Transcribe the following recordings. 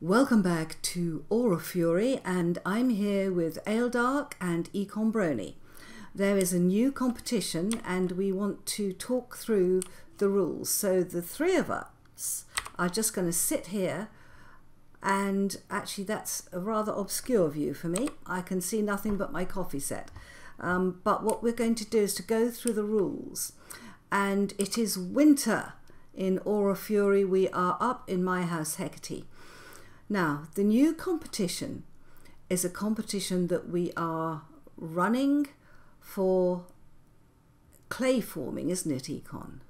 Welcome back to Aura Fury, and I'm here with Aildark and EconBrony. There is a new competition and we want to talk through the rules. So the three of us are just going to sit here, and actually that's a rather obscure view for me. I can see nothing but my coffee set. But what we're going to do is to go through the rules. And it is winter in Aura Fury. We are up in my house, Hecate. Now, the new competition is a competition that we are running for clay forming, isn't it, Econ?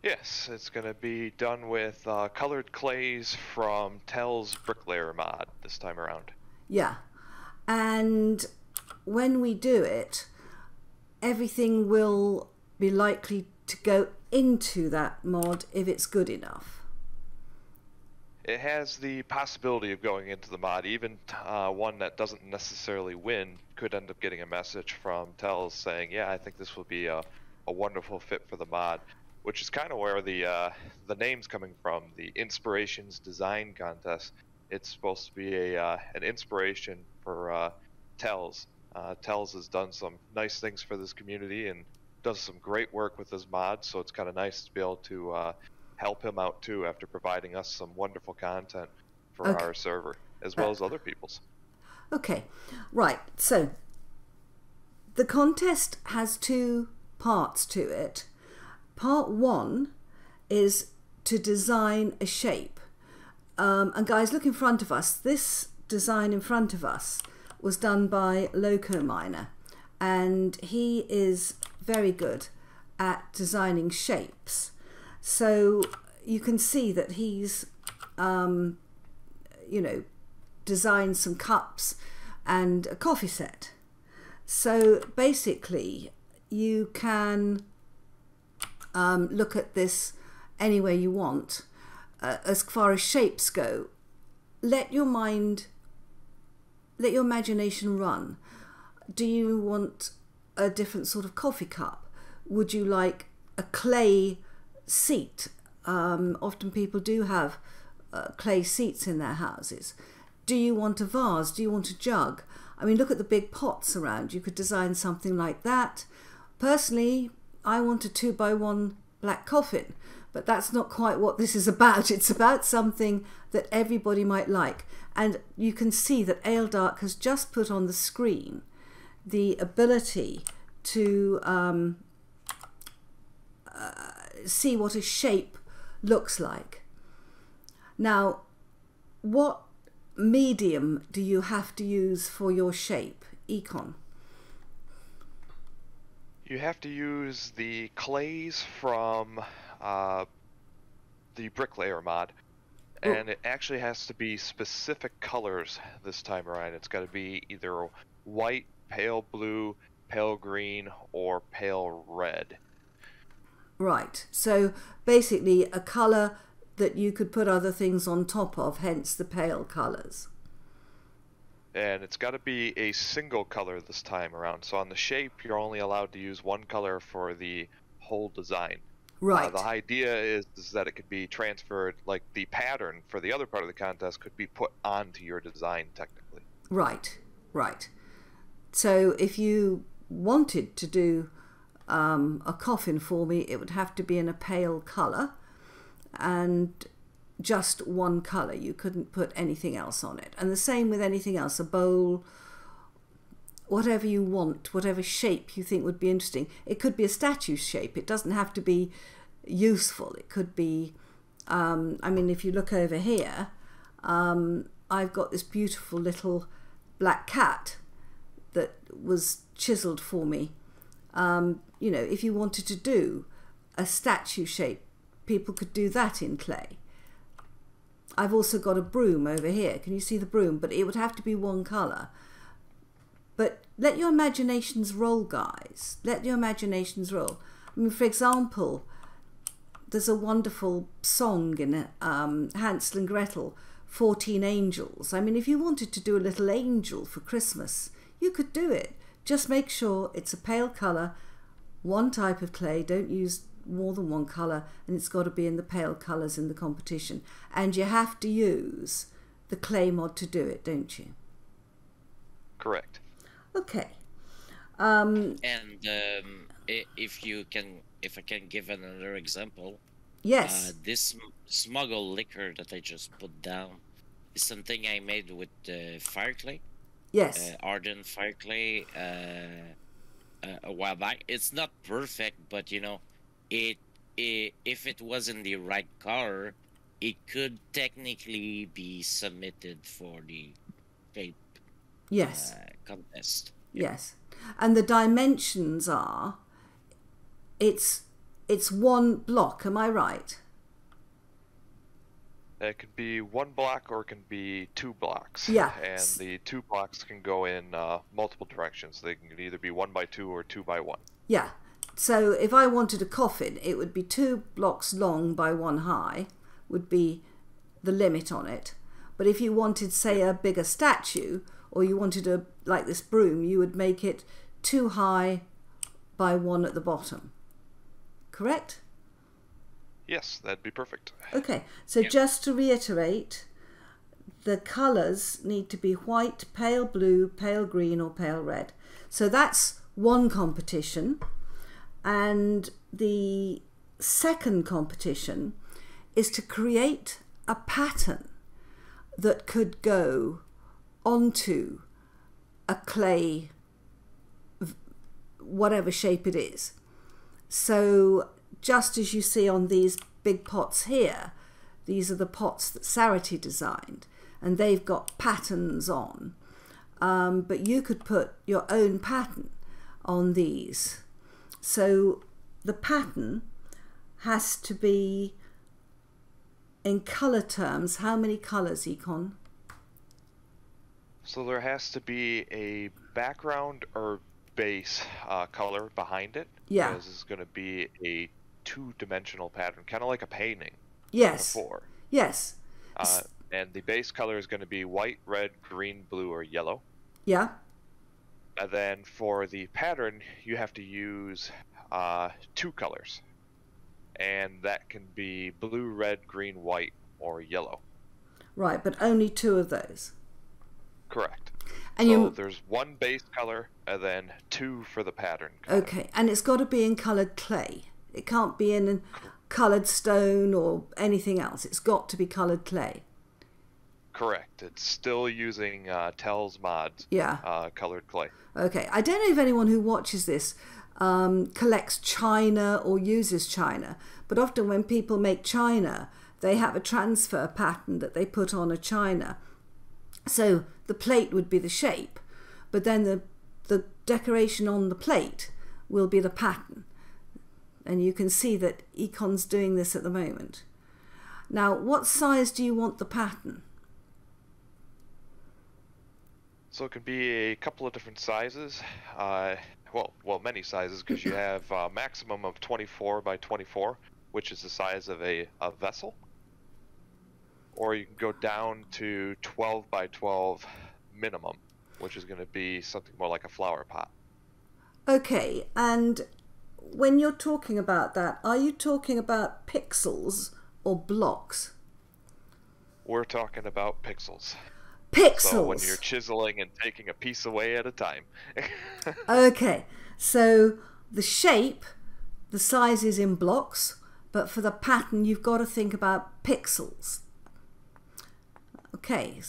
Yes, it's going to be done with colored clays from Tell's Bricklayer mod this time around. Yeah, and when we do it, everything will be likely to go into that mod if it's good enough. It has the possibility of going into the mod. Even one that doesn't necessarily win could end up getting a message from Tell's saying, yeah, I think this will be a wonderful fit for the mod, which is kind of where the name's coming from, the Inspirations Design Contest. It's supposed to be an inspiration for Tell's. Tell's has done some nice things for this community and does some great work with his mod, so it's kind of nice to be able to help him out too after providing us some wonderful content for our server as well as other people's. Okay, right, so the contest has two parts to it. Part one is to design a shape, and guys, look in front of us. This design in front of us was done by Loco Miner, and he is very good at designing shapes. So you can see that he's, designed some cups and a coffee set. So basically, you can look at this any way you want. As far as shapes go, let your imagination run. Do you want a different sort of coffee cup? Would you like a clay seat? Often people do have clay seats in their houses. Do you want a vase? Do you want a jug? I mean, look at the big pots around. You could design something like that. Personally, I want a 2x1 black coffin, but that's not quite what this is about. It's about something that everybody might like. And you can see that Aildark has just put on the screen the ability to see what a shape looks like. Now, what medium do you have to use for your shape, Econ? You have to use the clays from the Bricklayer mod, and it actually has to be specific colors this time around. It's got to be either white, pale blue, pale green, or pale red. Right, so basically a colour that you could put other things on top of, hence the pale colours. And it's got to be a single color this time around. So on the shape, you're only allowed to use one color for the whole design. Right. The idea is that it could be transferred, like the pattern for the other part of the contest could be put onto your design technically. Right, right. So if you wanted to do a coffin for me, it would have to be in a pale colour and just one colour. You couldn't put anything else on it. And the same with anything else, a bowl, whatever you want, whatever shape you think would be interesting. It could be a statue shape. It doesn't have to be useful. It could be, I mean, if you look over here, I've got this beautiful little black cat that was chiselled for me. You know, if you wanted to do a statue shape, people could do that in clay. I've also got a broom over here. Can you see the broom? But it would have to be one colour. But let your imaginations roll, guys. Let your imaginations roll. I mean, for example, there's a wonderful song in Hansel and Gretel, 14 Angels. I mean, if you wanted to do a little angel for Christmas, you could do it. Just make sure it's a pale colour, one type of clay. Don't use more than one colour, and it's got to be in the pale colours in the competition. And you have to use the clay mod to do it, don't you? Correct. Okay. And if I can give another example, Yes. this smuggle liquor that I just put down is something I made with fire clay. Yes. Ardent fire clay a while back. It's not perfect, but you know, if it was in the right color, it could technically be submitted for the shape Yes. contest. Yes. And the dimensions are, it's one block, am I right? It can be one block or it can be 2 blocks. Yeah. And the 2 blocks can go in multiple directions. They can either be 1 by 2 or 2 by 1. Yeah. So if I wanted a coffin, it would be 2 blocks long by 1 high, would be the limit on it. But if you wanted, say, a bigger statue, or you wanted like this broom, you would make it 2 high by 1 at the bottom. Correct? Yes, that'd be perfect. Okay, so just to reiterate, the colours need to be white, pale blue, pale green or pale red. So that's one competition. And the second competition is to create a pattern that could go onto a clay, whatever shape it is. So just as you see on these big pots here, these are the pots that Saraty designed, and they've got patterns on. But you could put your own pattern on these. So the pattern has to be, in colour terms, how many colours, Econ? So there has to be a background or base color behind it. Yeah. Because it's going to be a 2-dimensional pattern, kind of like a painting. Yes. Before. Yes. And the base color is going to be white, red, green, blue, or yellow. Yeah. And then for the pattern, you have to use 2 colors. And that can be blue, red, green, white, or yellow. Right, but only 2 of those. Correct. And so there's 1 base color and then 2 for the pattern color. Okay, and it's got to be in coloured clay. It can't be in coloured stone or anything else. It's got to be coloured clay. Correct. It's still using Tel's mods. Yeah. Colored clay. Okay, I don't know if anyone who watches this collects china or uses china, but often when people make china, they have a transfer pattern that they put on a china. So the plate would be the shape, but then the decoration on the plate will be the pattern. And you can see that Econ's doing this at the moment. Now, what size do you want the pattern? So it can be a couple of different sizes. Well, many sizes, because you have a maximum of 24 by 24, which is the size of a vessel. Or you can go down to 12 by 12 minimum, which is going to be something more like a flower pot. Okay, and when you're talking about that, are you talking about pixels or blocks? We're talking about pixels. Pixels! So when you're chiseling and taking a piece away at a time. Okay, so the shape, the size is in blocks, but for the pattern you've got to think about pixels. Okay,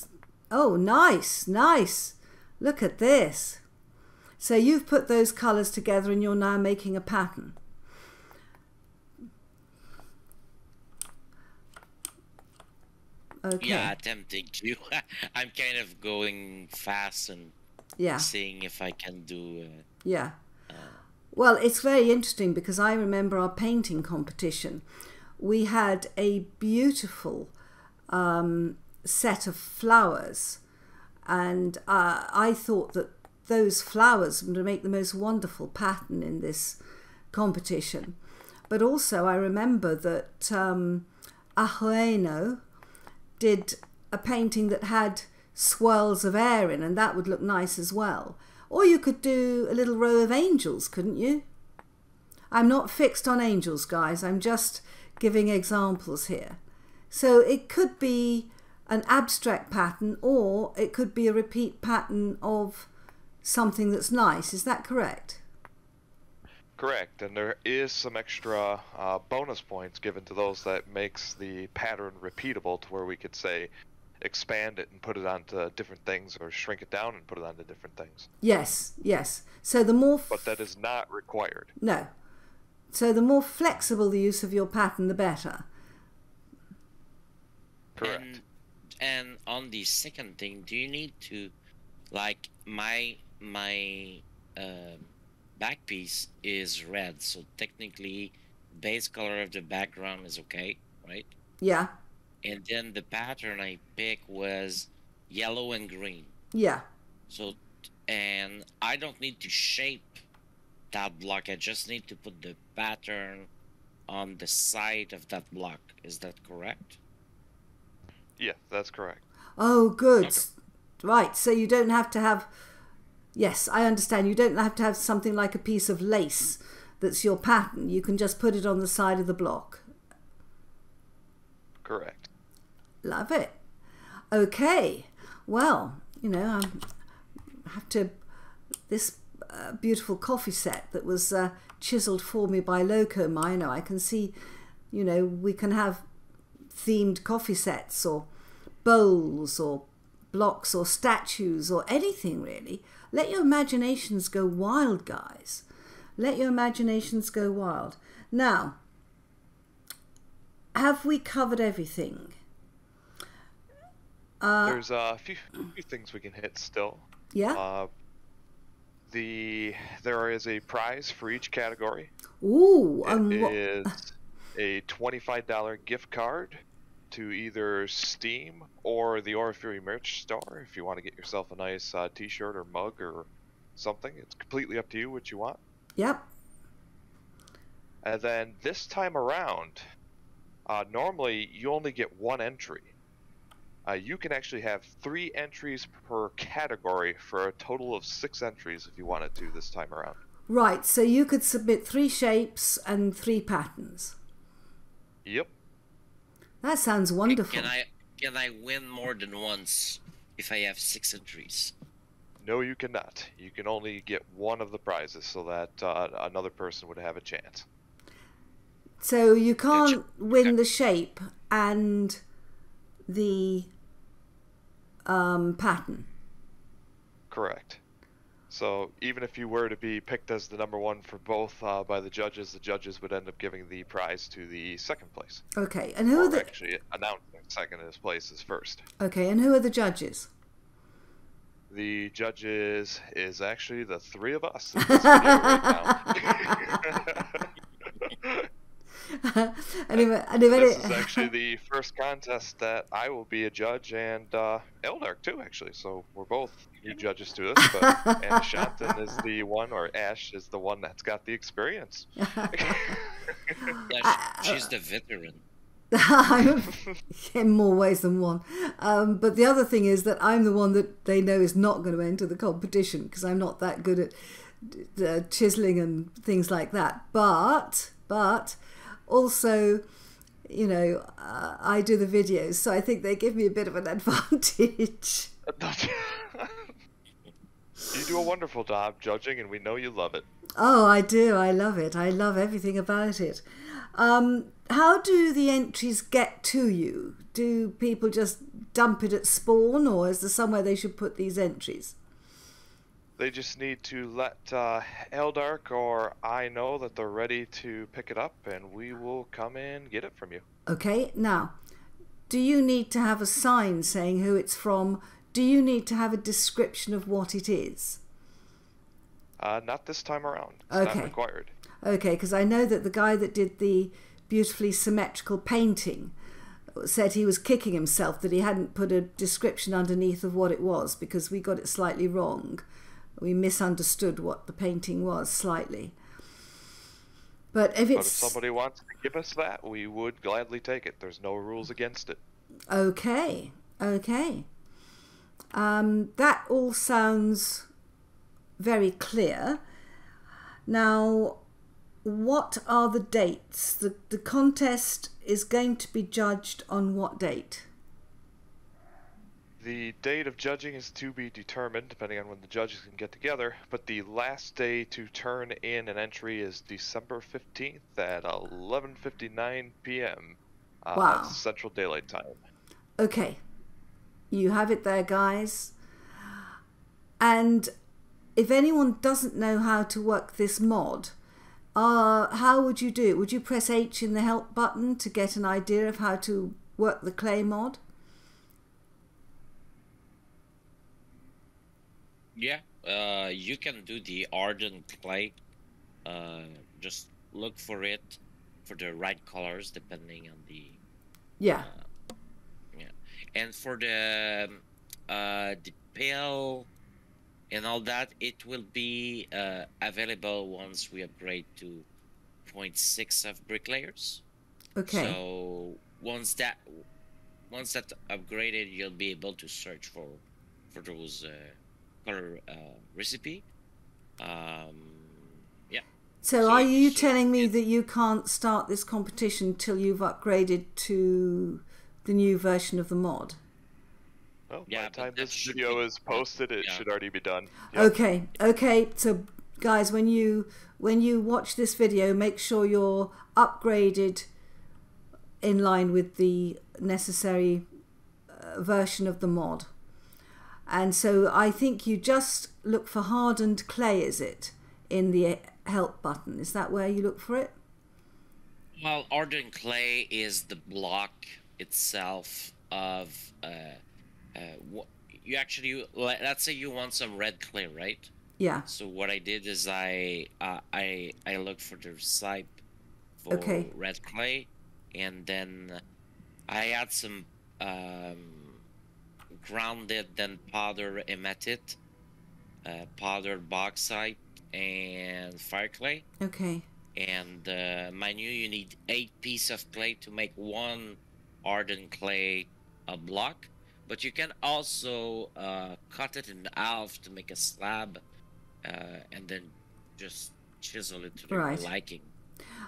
oh nice, nice. Look at this. So you've put those colours together and you're now making a pattern. Okay. Yeah, attempting to. I'm kind of going fast and seeing if I can do... yeah. Well, it's very interesting because I remember our painting competition. We had a beautiful set of flowers, and I thought that those flowers would make the most wonderful pattern in this competition. But also I remember that Ajueno did a painting that had swirls of air in, and that would look nice as well. Or you could do a little row of angels, couldn't you? I'm not fixed on angels, guys. I'm just giving examples here. So it could be an abstract pattern, or it could be a repeat pattern of something that's nice. Is that correct? Correct, and there is some extra bonus points given to those that makes the pattern repeatable, to where we could say expand it and put it onto different things, or shrink it down and put it onto different things. Yes, yes. So the more... But that is not required. No. So the more flexible the use of your pattern, the better. Correct. And on the second thing, do you need to, like, my back piece is red, so technically base color of the background is okay, right? Yeah. And then the pattern I picked was yellow and green. Yeah. So, and I don't need to shape that block, I just need to put the pattern on the side of that block. Is that correct? Yeah, that's correct. Oh, good. Okay. Right, so you don't have to have... Yes, I understand. You don't have to have something like a piece of lace that's your pattern. You can just put it on the side of the block. Correct. Love it. Okay. Well, you know, I have to... This beautiful coffee set that was chiseled for me by Loco Mino. I can see, you know, we can have themed coffee sets, or bowls, or blocks, or statues, or anything really. Let your imaginations go wild, guys. Let your imaginations go wild. Now, have we covered everything? There's a few things we can hit still. Yeah. There is a prize for each category. Ooh. It is a $25 gift card to either Steam or the Aura Fury merch store if you want to get yourself a nice t-shirt or mug or something. It's completely up to you what you want. Yep. And then this time around, normally you only get one entry. You can actually have 3 entries per category for a total of 6 entries if you wanted to this time around. Right, so you could submit 3 shapes and 3 patterns. Yep. That sounds wonderful. Can I win more than once if I have 6 entries? No, you cannot. You can only get one of the prizes, so that another person would have a chance. So you can't win the shape and the pattern. Correct. So even if you were to be picked as the #1 for both by the judges would end up giving the prize to the second place. Okay, and who are the... actually announcing second place as first. Okay, and who are the judges? The judges is actually the 3 of us in this video right now. and if this is actually the first contest that I will be a judge, and Eldark too, actually. So we're both new judges to this, but and Ashantin is the one, or Ash is the one that's got the experience. Yeah, she's the veteran. In more ways than one. But the other thing is that I'm the one that they know is not going to enter the competition, because I'm not that good at chiseling and things like that. But also, you know, I do the videos, so I think they give me a bit of an advantage. You do a wonderful job judging, and we know you love it. Oh, I do. I love it. I love everything about it. How do the entries get to you? Do people just dump it at spawn, or is there somewhere they should put these entries? They just need to let Eldark or I know that they're ready to pick it up, and we will come in and get it from you. Okay, now, do you need to have a sign saying who it's from? Do you need to have a description of what it is? Not this time around. It's not required. Okay, because I know that the guy that did the beautifully symmetrical painting said he was kicking himself that he hadn't put a description underneath of what it was, because we got it slightly wrong. We misunderstood what the painting was slightly. But if somebody wants to give us that, we would gladly take it. There's no rules against it. Okay. That all sounds very clear. Now, what are the dates? The contest is going to be judged on what date? The date of judging is to be determined, depending on when the judges can get together, but the last day to turn in an entry is December 15th at 11:59 p.m. Wow. Central Daylight Time. Okay, you have it there, guys. And if anyone doesn't know how to work this mod, how would you do it? Would you press H in the help button to get an idea of how to work the clay mod? Yeah, you can do the ardent clay. Just look for it for the right colors depending on the Yeah. yeah. And for the pale and all that, it will be available once we upgrade to 0.6 of bricklayers. Okay. So once that upgraded, you'll be able to search for those color recipe. Yeah. So are you telling me that you can't start this competition till you've upgraded to the new version of the mod? Well, Yeah, by the time but that this should video be- is posted, it yeah. should already be done. Yep. Okay. So guys, when you watch this video, make sure you're upgraded in line with the necessary version of the mod. And so I think you just look for hardened clay, is it, in the help button? Is that where you look for it? Well, ardent clay is the block itself of you actually, let's say you want some red clay, right? Yeah. So what I did is I looked for the recipe for Okay. red clay, and then I add some grounded then powder hematite, powdered bauxite, and fire clay. Okay. And mind you need 8 pieces of clay to make one ardent clay block. But you can also cut it in half to make a slab, and then just chisel it to your Right. liking.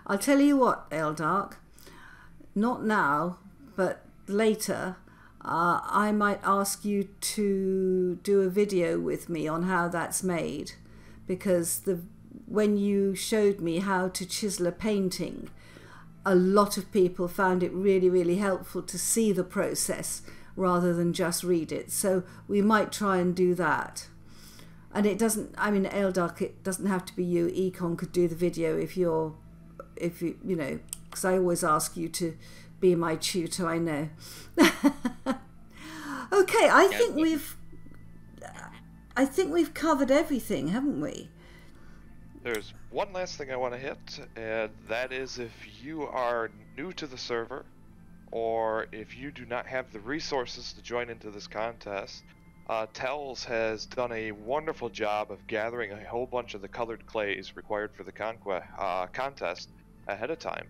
I'll tell you what, Eldark, not now, but later, I might ask you to do a video with me on how that's made, because when you showed me how to chisel a painting, a lot of people found it really, really helpful to see the process rather than just read it. So we might try and do that. And it doesn't, I mean, Eldark, it doesn't have to be you. Econ could do the video if you know, because I always ask you to be my tutor, I know. Okay, I think we've covered everything, haven't we? There's one last thing I want to hit, and that is if you are new to the server, or if you do not have the resources to join into this contest, Tells has done a wonderful job of gathering a whole bunch of the colored clays required for the contest ahead of time.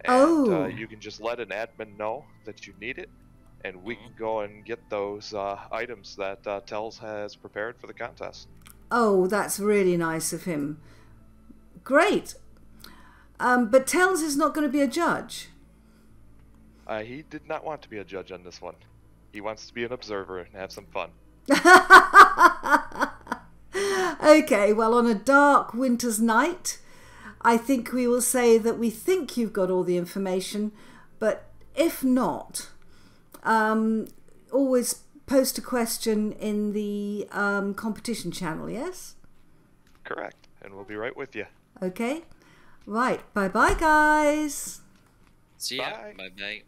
And you can just let an admin know that you need it, and we can go and get those items that Tells has prepared for the contest. Oh, that's really nice of him. Great. But Tells is not going to be a judge. He did not want to be a judge on this one. He wants to be an observer and have some fun. Okay, well, on a dark winter's night, I think we will say that we think you've got all the information, but if not, always post a question in the competition channel, yes? Correct, and we'll be right with you. Okay, right, bye-bye, guys. See ya. Bye. Bye-bye.